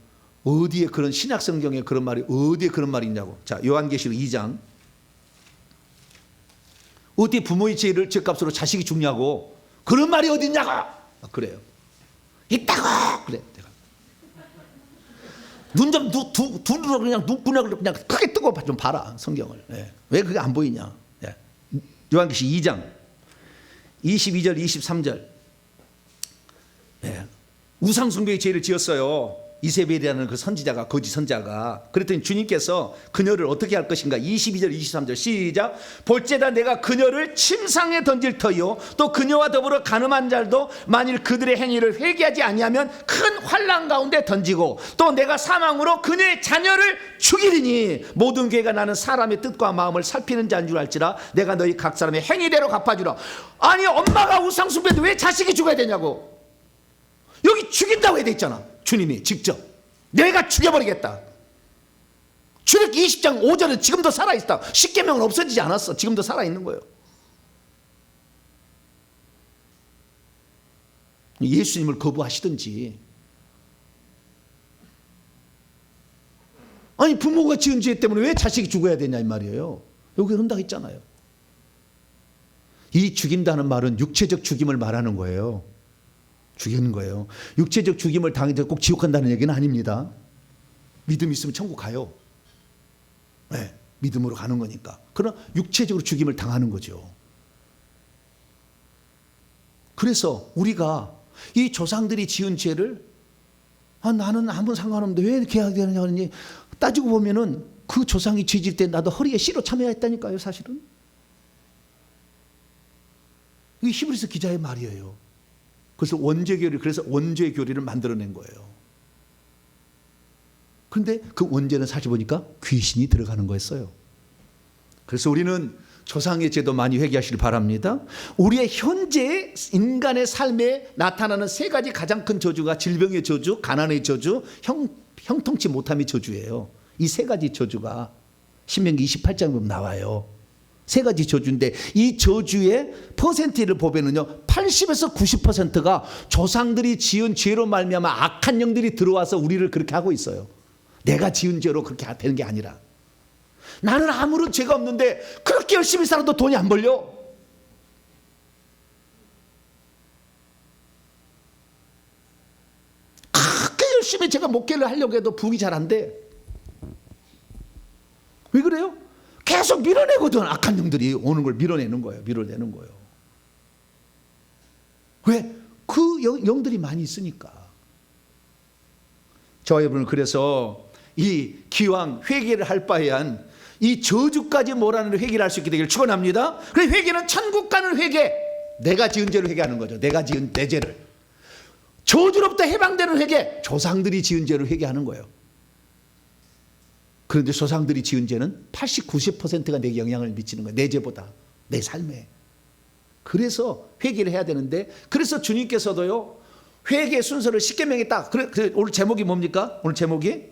어디에 그런 신약 성경에 그런 말이 어디에 그런 말이 있냐고. 자, 요한계시록 2장. 어디에 부모의 죄를 죄값으로 자식이 죽냐고. 그런 말이 어디 있냐고. 그래요. 있다고. 그래. 눈 좀 두 눈으로 그냥 눈구녕을 그냥 크게 뜨고 좀 봐라 성경을. 예. 왜 그게 안 보이냐? 예. 요한계시록 2장 22절 23절. 예. 우상숭배의 죄를 지었어요. 이세벨이라는 그 선지자가, 거짓 선자가. 그랬더니 주님께서 그녀를 어떻게 할 것인가. 22절 23절 시작. 볼지에다 내가 그녀를 침상에 던질 터이요 또 그녀와 더불어 간음한 자도 만일 그들의 행위를 회개하지 아니하면 큰 환난 가운데 던지고 또 내가 사망으로 그녀의 자녀를 죽이리니 모든 교회가 나는 사람의 뜻과 마음을 살피는 자인 줄 알지라 내가 너희 각 사람의 행위대로 갚아주라. 아니 엄마가 우상숭배인데 왜 자식이 죽어야 되냐고. 죽인다고 해야 돼 있잖아. 주님이 직접 내가 죽여버리겠다. 출애굽기 20장 5절은 지금도 살아있다. 십계명은 없어지지 않았어. 지금도 살아있는 거예요. 예수님을 거부하시든지, 아니 부모가 지은 죄 때문에 왜 자식이 죽어야 되냐 이 말이에요. 여기 그런다고 했잖아요. 이 죽인다는 말은 육체적 죽임을 말하는 거예요. 죽이는 거예요. 육체적 죽임을 당해서 꼭 지옥 간다는 얘기는 아닙니다. 믿음 있으면 천국 가요. 네, 믿음으로 가는 거니까. 그러나 육체적으로 죽임을 당하는 거죠. 그래서 우리가 이 조상들이 지은 죄를 나는 아무 상관없는데 왜 이렇게 해야 되느냐 따지고 보면은 그 조상이 죄질 때 나도 허리에 씨로 참여야 했다니까요. 사실은 이게 히브리서 기자의 말이에요. 그래서 원죄 교리를 만들어낸 거예요. 그런데 그 원죄는 사실 보니까 귀신이 들어가는 거였어요. 그래서 우리는 조상의 죄도 많이 회개하시길 바랍니다. 우리의 현재 인간의 삶에 나타나는 세 가지 가장 큰 저주가 질병의 저주, 가난의 저주, 형통치 못함의 저주예요. 이 세 가지 저주가 신명기 28장에 보면 나와요. 세 가지 저주인데 이 저주의 퍼센트를 보면은요 80에서 90%가 조상들이 지은 죄로 말미암아 악한 영들이 들어와서 우리를 그렇게 하고 있어요. 내가 지은 죄로 그렇게 되는 게 아니라 나는 아무런 죄가 없는데 그렇게 열심히 살아도 돈이 안 벌려. 그렇게 열심히 제가 목회를 하려고 해도 부흥이 잘 안 돼. 왜 그래요? 계속 밀어내거든. 악한 영들이 오는 걸 밀어내는 거예요. 밀어내는 거예요. 왜? 그 영들이 많이 있으니까. 저 여러분 그래서 이 기왕 회개를 할 바에한 이 저주까지 몰아내는 회개를 할 수 있게 되기를 축원합니다. 그래서 회개는 천국 가는 회개. 내가 지은 죄를 회개하는 거죠. 내가 지은 내 죄를. 저주로부터 해방되는 회개. 조상들이 지은 죄를 회개하는 거예요. 그런데 조상들이 지은 죄는 80, 90%가 내게 영향을 미치는 거예요. 내 죄보다. 내 삶에. 그래서 회개를 해야 되는데 그래서 주님께서도요. 회개 순서를 십계명에 딱. 오늘 제목이 뭡니까? 오늘 제목이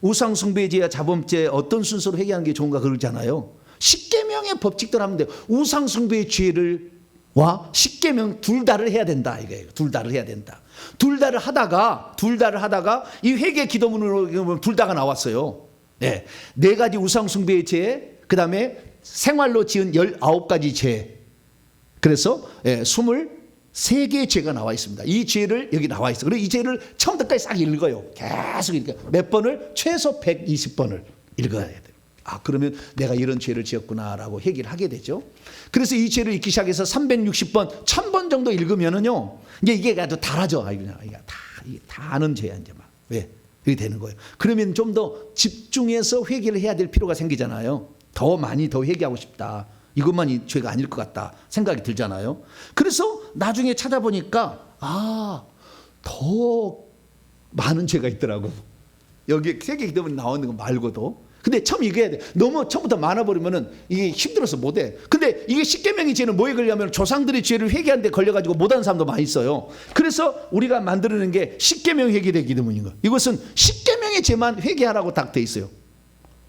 우상숭배의 죄와 자범죄 어떤 순서로 회개하는 게 좋은가 그러잖아요. 십계명의 법칙대로 하면 돼요. 우상숭배의 죄를 와 십계명 둘 다를 해야 된다 이거예요. 둘 다를 해야 된다. 둘 다를 하다가 이 회개 기도문으로 둘 다가 나왔어요. 네, 네 가지 우상숭배의 죄, 그 다음에 생활로 지은 19가지 죄. 그래서 23개의 죄가 나와 있습니다. 이 죄를 여기 나와 있어요. 그리고 이 죄를 처음부터까지 싹 읽어요. 계속 읽어요. 몇 번을? 최소 120번을 읽어야 돼요. 그러면 내가 이런 죄를 지었구나라고 얘기를 하게 되죠. 그래서 이 죄를 읽기 시작해서 360번, 1000번 정도 읽으면은요, 이게 아주 달아져. 이게 다 아는 죄야, 이제 막. 왜? 이렇게 되는 거예요. 그러면 좀 더 집중해서 회개를 해야 될 필요가 생기잖아요. 더 많이 더 회개하고 싶다. 이것만이 죄가 아닐 것 같다 생각이 들잖아요. 그래서 나중에 찾아보니까 더 많은 죄가 있더라고. 여기 회개 기도문에 나오는 거 말고도. 근데 처음 읽어야 돼. 너무 처음부터 많아버리면은 이게 힘들어서 못해. 근데 이게 십계명의 죄는 뭐에 걸리냐면 조상들의 죄를 회개하는 데 걸려가지고 못하는 사람도 많이 있어요. 그래서 우리가 만들어낸 게 십계명 회개의 기도문인 거예요. 이것은 십계명의 죄만 회개하라고 딱 돼 있어요.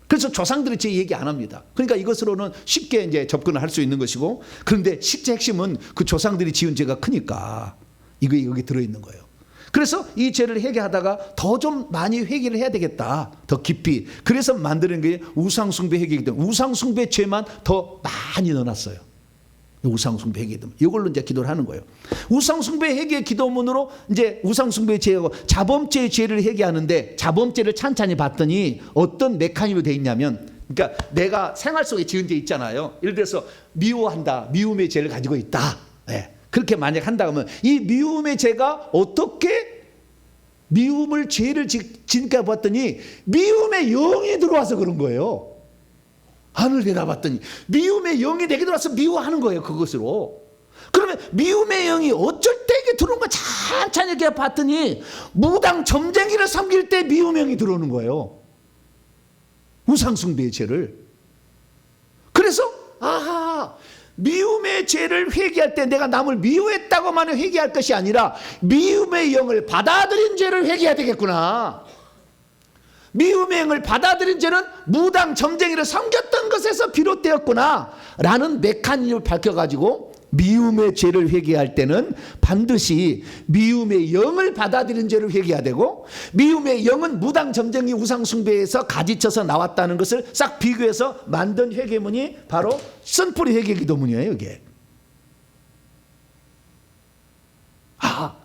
그래서 조상들의 죄 얘기 안 합니다. 그러니까 이것으로는 쉽게 이제 접근을 할 수 있는 것이고, 그런데 실제 핵심은 그 조상들이 지은 죄가 크니까 이게 여기 들어있는 거예요. 그래서 이 죄를 회개하다가 더 좀 많이 회개를 해야 되겠다. 더 깊이. 그래서 만드는 게 우상숭배 회개이기 때문에 우상숭배 죄만 더 많이 넣어놨어요. 우상숭배 회개 기도문. 이걸로 이제 기도를 하는 거예요. 우상숭배 회개 기도문으로 이제 우상숭배 죄하고 자범죄의 죄를 회개하는데, 자범죄를 찬찬히 봤더니 어떤 메커니즘이 되어 있냐면, 그러니까 내가 생활 속에 지은 죄 있잖아요. 예를 들어서 미워한다. 미움의 죄를 가지고 있다. 네. 그렇게 만약 한다 그러면 이 미움의 죄가 어떻게 미움을 죄를 지니까 봤더니 미움의 영이 들어와서 그런 거예요. 하늘 내다봤더니 미움의 영이 내게 들어와서 미워하는 거예요. 그것으로. 그러면 미움의 영이 어쩔 때 이게 들어온 거 찬찬히 이렇게 봤더니 무당 점쟁이를 섬길 때 미움의 영이 들어오는 거예요. 우상숭배의 죄를. 그래서 미움의 죄를 회개할 때 내가 남을 미워했다고만 회개할 것이 아니라 미움의 영을 받아들인 죄를 회개해야 되겠구나. 미움의 영을 받아들인 죄는 무당 점쟁이를 섬겼던 것에서 비롯되었구나 라는 메커니즘을 밝혀가지고 미움의 죄를 회개할 때는 반드시 미움의 영을 받아들인 죄를 회개해야 되고, 미움의 영은 무당 점쟁이 우상 숭배에서 가지쳐서 나왔다는 것을 싹 비교해서 만든 회개문이 바로 쓴뿌리 회개기도문이에요. 이게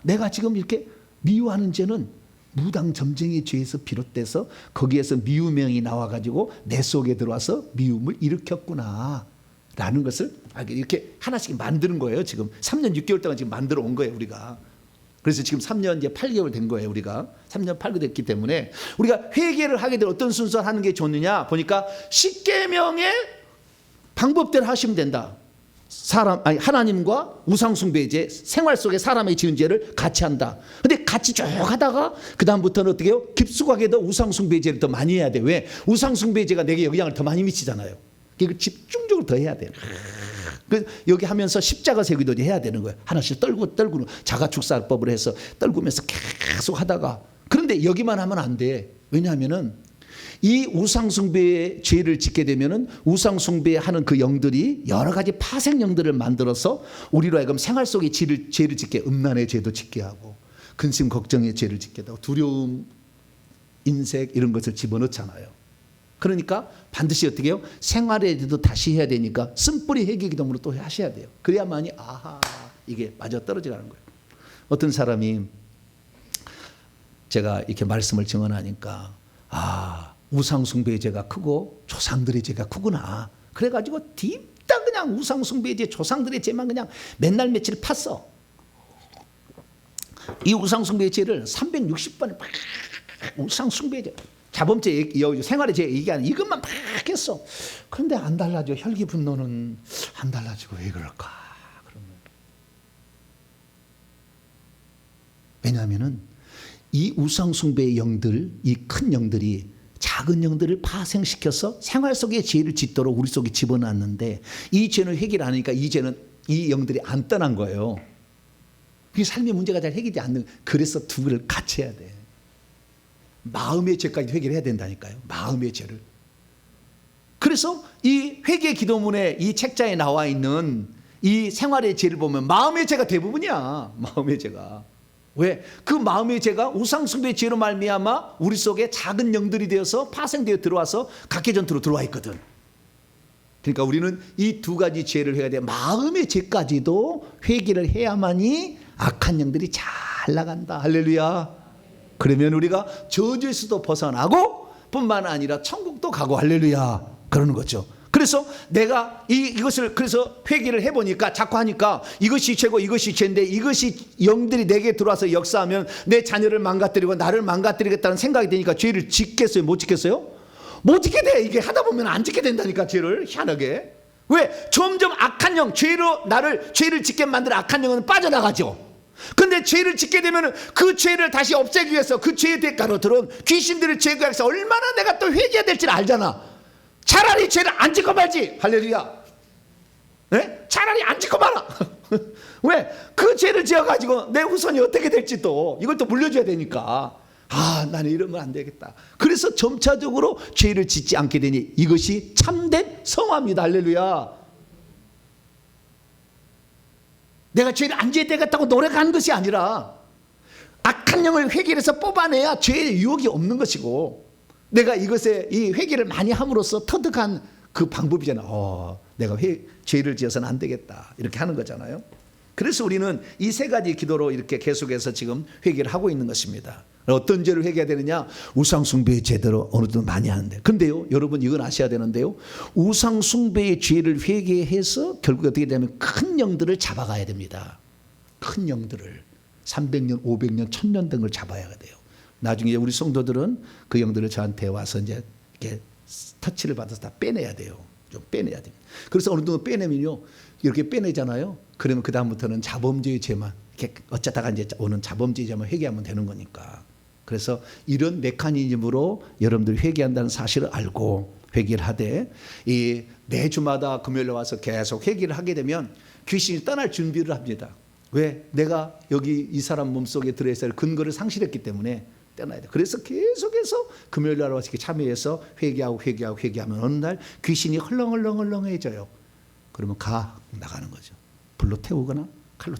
내가 지금 이렇게 미워하는 죄는 무당 점쟁이 죄에서 비롯돼서 거기에서 미움의 영이 나와가지고 내 속에 들어와서 미움을 일으켰구나 라는 것을 이렇게 하나씩 만드는 거예요. 지금 3년 6개월 동안 지금 만들어 온 거예요, 우리가. 그래서 지금 3년 이제 8개월 된 거예요, 우리가. 3년 8개월 됐기 때문에 우리가 회개를 하게 되면 어떤 순서를 하는 게 좋느냐 보니까 10계명의 방법대로 하시면 된다. 하나님과 우상숭배죄, 생활 속에 사람의 지은 죄를 같이 한다. 근데 같이 쭉 하다가 그 다음부터는 어떻게 해요? 깊숙하게 더 우상숭배죄를 더 많이 해야 돼. 왜? 우상숭배죄가 내게 영향을 더 많이 미치잖아요. 이거 집중적으로 더 해야 돼요. 여기 하면서 십자가 세기도 해야 되는 거예요. 하나씩 떨구는 자가축사법을 해서 떨구면서 계속 하다가, 그런데 여기만 하면 안 돼. 왜냐하면은 이 우상숭배의 죄를 짓게 되면은 우상숭배하는 그 영들이 여러 가지 파생 영들을 만들어서 우리로 하여금 생활 속에 죄를 짓게, 음란의 죄도 짓게 하고 근심 걱정의 죄를 짓게 하고 두려움, 인색 이런 것을 집어넣잖아요. 그러니까 반드시 어떻게 해요? 생활에도 다시 해야 되니까 쓴뿌리 회개기도문으로 또 하셔야 돼요. 그래야만이 이게 맞아 떨어지가는 거예요. 어떤 사람이 제가 이렇게 말씀을 증언하니까 우상숭배의 죄가 크고 조상들의 죄가 크구나. 그래가지고 딥다 그냥 우상숭배의 죄, 조상들의 죄만 그냥 맨날 며칠 팠어. 이 우상숭배의 죄를 360번을 막 우상숭배의 죄, 자범죄, 생활의 죄 얘기하는 이것만 막 했어. 그런데 안 달라져. 혈기 분노는 안 달라지고 왜 그럴까? 그러면 왜냐하면은 이 우상숭배의 영들, 이 큰 영들이 작은 영들을 파생시켜서 생활 속에 죄를 짓도록 우리 속에 집어넣었는데, 이 죄는 해결 안 하니까 이 영들이 안 떠난 거예요. 그게 삶의 문제가 잘 해결되지 않는. 그래서 두 개를 같이 해야 돼. 마음의 죄까지 해결해야 된다니까요. 마음의 죄를. 그래서 이 회개 기도문에 이 책자에 나와 있는 이 생활의 죄를 보면 마음의 죄가 대부분이야. 마음의 죄가. 왜? 그 마음의 죄가 우상숭배의 죄로 말미암아 우리 속에 작은 영들이 되어서 파생되어 들어와서 각계전투로 들어와 있거든. 그러니까 우리는 이 두 가지 죄를 해야 돼. 마음의 죄까지도 회개를 해야만이 악한 영들이 잘 나간다. 할렐루야. 그러면 우리가 저주에서도 벗어나고 뿐만 아니라 천국도 가고, 할렐루야, 그러는 거죠. 그래서 내가 이것을 그래서 회개를 해보니까 자꾸 하니까 이것이 죄고 이것이 죄인데, 이것이 영들이 내게 들어와서 역사하면 내 자녀를 망가뜨리고 나를 망가뜨리겠다는 생각이 드니까 죄를 짓겠어요? 못 짓겠어요? 못 짓게 돼. 이게 하다 보면 안 짓게 된다니까, 죄를. 희한하게. 왜? 점점 악한 영, 죄를 짓게 만드는 악한 영은 빠져나가죠. 근데 죄를 짓게 되면 그 죄를 다시 없애기 위해서 그 죄의 대가로 들어온 귀신들을 제거하기 위해서 얼마나 내가 또 회개해야 될지를 알잖아. 차라리 죄를 안 짓고 말지. 할렐루야. 네? 차라리 안 짓고 말아. 왜? 그 죄를 지어가지고 내 후손이 어떻게 될지 또 이걸 또 물려줘야 되니까. 나는 이러면 안 되겠다. 그래서 점차적으로 죄를 짓지 않게 되니 이것이 참된 성화입니다. 할렐루야. 내가 죄를 안 지어야 되겠다고 노력하는 것이 아니라 악한 영을 회개해서 뽑아내야 죄의 유혹이 없는 것이고, 내가 이것에 이 회개를 많이 함으로써 터득한 그 방법이잖아. 내가 죄를 지어서는 안 되겠다, 이렇게 하는 거잖아요. 그래서 우리는 이 세 가지 기도로 이렇게 계속해서 지금 회개를 하고 있는 것입니다. 어떤 죄를 회개해야 되느냐? 우상숭배의 죄대로 어느 정도 많이 하는데, 근데요 여러분 이건 아셔야 되는데요, 우상숭배의 죄를 회개해서 결국 어떻게 되면 큰 영들을 잡아가야 됩니다. 큰 영들을 300년 500년 1000년 된 걸 잡아야 돼요. 나중에 우리 성도들은 그 영들을 저한테 와서 이제 이렇게 터치를 받아서 다 빼내야 돼요. 좀 빼내야 됩니다. 그래서 어느 정도 빼내면요, 이렇게 빼내잖아요. 그러면 그 다음부터는 자범죄의 죄만 이렇게 어쩌다가 이제 오는 자범죄의 죄만 회개하면 되는 거니까. 그래서 이런 메커니즘으로 여러분들이 회개한다는 사실을 알고 회개를 하되, 이 매주마다 금요일에 와서 계속 회개를 하게 되면 귀신이 떠날 준비를 합니다. 왜? 내가 여기 이 사람 몸속에 들어있을 근거를 상실했기 때문에 떠나야 돼. 그래서 계속해서 금요일 날 와서 참여해서 회개하면 어느 날 귀신이 헐렁헐렁해져요. 그러면 나가는 거죠. 불로 태우거나 칼로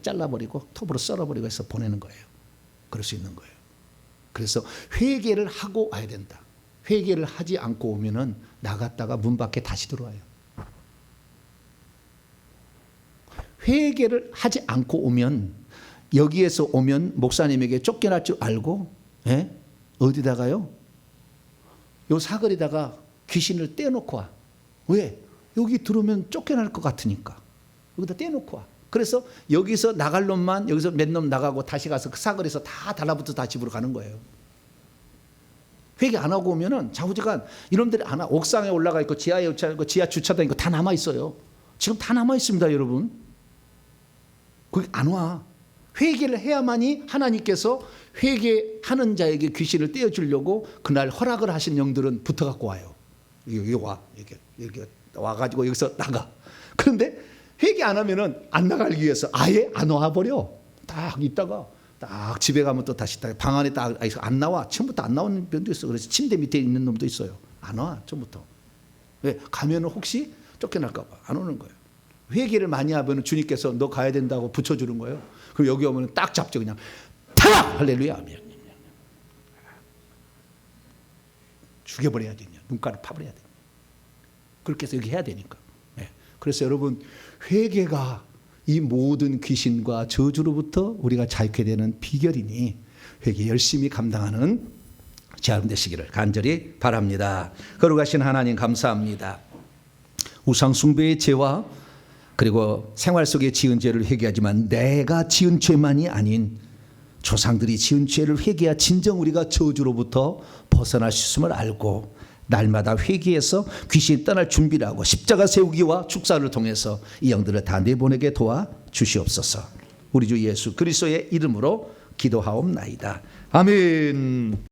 잘라버리고 톱으로 썰어버리고 해서 보내는 거예요. 그럴 수 있는 거예요. 그래서 회개를 하고 와야 된다. 회개를 하지 않고 오면은 나갔다가 문 밖에 다시 들어와요. 회개를 하지 않고 오면, 여기에서 오면 목사님에게 쫓겨날 줄 알고, 어디다가요? 요 사거리다가 귀신을 떼놓고 와. 왜? 여기 들어오면 쫓겨날 것 같으니까. 여기다 떼놓고 와. 그래서 여기서 나갈 놈만 여기서 몇 놈 나가고 다시 가서 그 사거리에서 다 달라붙어 다 집으로 가는 거예요. 회개 안 하고 오면은 좌우지간 이놈들이 안 와. 옥상에 올라가 있고 지하 주차장 있고 다 남아 있어요. 지금 다 남아 있습니다, 여러분. 거기 안 와. 회개를 해야만이 하나님께서 회개하는 자에게 귀신을 떼어주려고 그날 허락을 하신 영들은 붙어갖고 와요. 여기 와. 여기 와가지고 여기서 나가. 그런데 회개 안 하면은 안 나가기 위해서 아예 안 와버려. 딱 있다가 딱 집에 가면 또 다시 방 안에 딱 안 나와. 처음부터 안 나오는 면도 있어. 그래서 침대 밑에 있는 놈도 있어요. 안 와. 처음부터. 왜? 가면은 혹시 쫓겨날까봐 안 오는 거예요. 회개를 많이 하면 주님께서 너 가야 된다고 붙여주는 거예요. 그럼 여기 오면 딱 잡죠. 그냥 타라! 할렐루야. 죽여버려야지. 눈가를 파버려야 돼. 그렇게 해서 여기 해야 되니까. 그래서 여러분, 회개가 이 모든 귀신과 저주로부터 우리가 자유케 되는 비결이니 회개 열심히 감당하는 여러분 되시기를 간절히 바랍니다. 거룩하신 하나님 감사합니다. 우상 숭배의 죄와 그리고 생활 속에 지은 죄를 회개하지만 내가 지은 죄만이 아닌 조상들이 지은 죄를 회개해야 진정 우리가 저주로부터 벗어날 수 있음을 알고 날마다 회개해서 귀신이 떠날 준비를 하고 십자가 세우기와 축사를 통해서 이 영들을 다 내보내게 도와 주시옵소서. 우리 주 예수 그리스도의 이름으로 기도하옵나이다. 아멘.